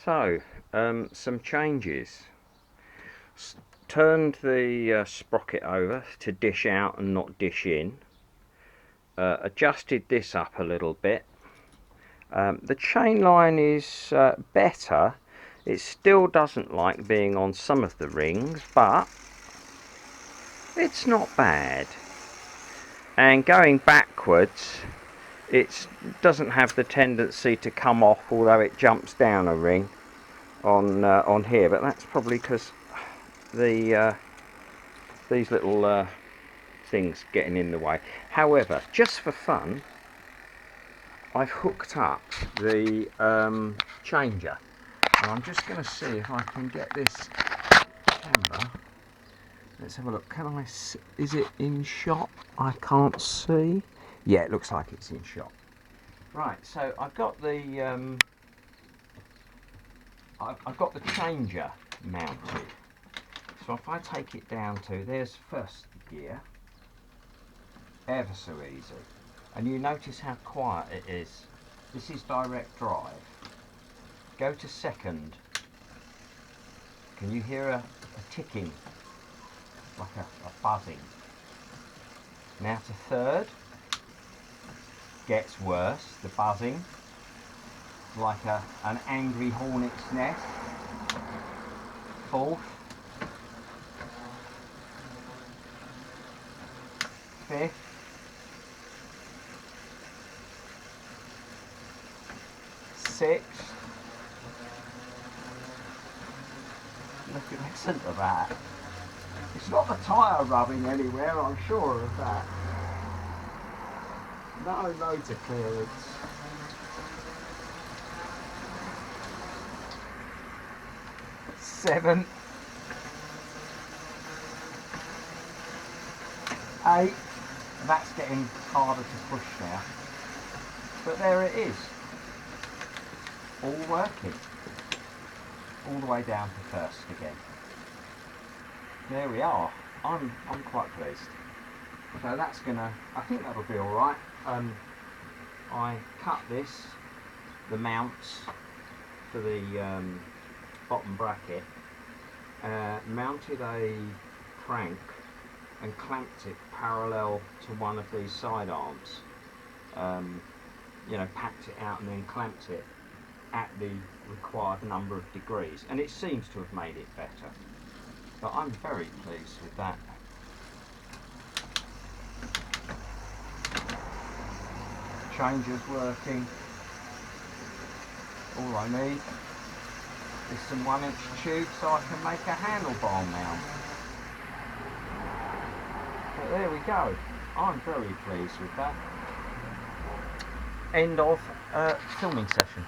So, some changes. Turned the sprocket over to dish out and not dish in. Adjusted this up a little bit. The chain line is better. It still doesn't like being on some of the rings, but it's not bad. And going backwards, it doesn't have the tendency to come off, although it jumps down a ring on here. But that's probably because these little things getting in the way. However, just for fun, I've hooked up the changer, and I'm just going to see if I can get this camera. Let's have a look. Can I see? Is it in shot? I can't see. Yeah, it looks like it's in shot. Right, so I've got the I've got the changer mounted. So if I take it down to, there's first gear, ever so easy. And you notice how quiet it is. This is direct drive. Go to second. Can you hear a ticking? Like a buzzing. Now to third. Gets worse, the buzzing. Like an angry hornet's nest. Fourth. Fifth. Sixth. Listen to that. It's not the tyre rubbing anywhere, I'm sure of that. No motor clearance. Seven. 8. That's getting harder to push now. But there it is. All working. All the way down to first again. There we are. I'm quite pleased. So that's gonna, I think that'll be alright. I cut this, the mounts for the bottom bracket, mounted a crank and clamped it parallel to one of these side arms. You know, packed it out and then clamped it at the required number of degrees, and it seems to have made it better. But I'm very pleased with that. Changer's working. All I need is some 1-inch tube so I can make a handlebar mount. But there we go. I'm very pleased with that. End of filming session.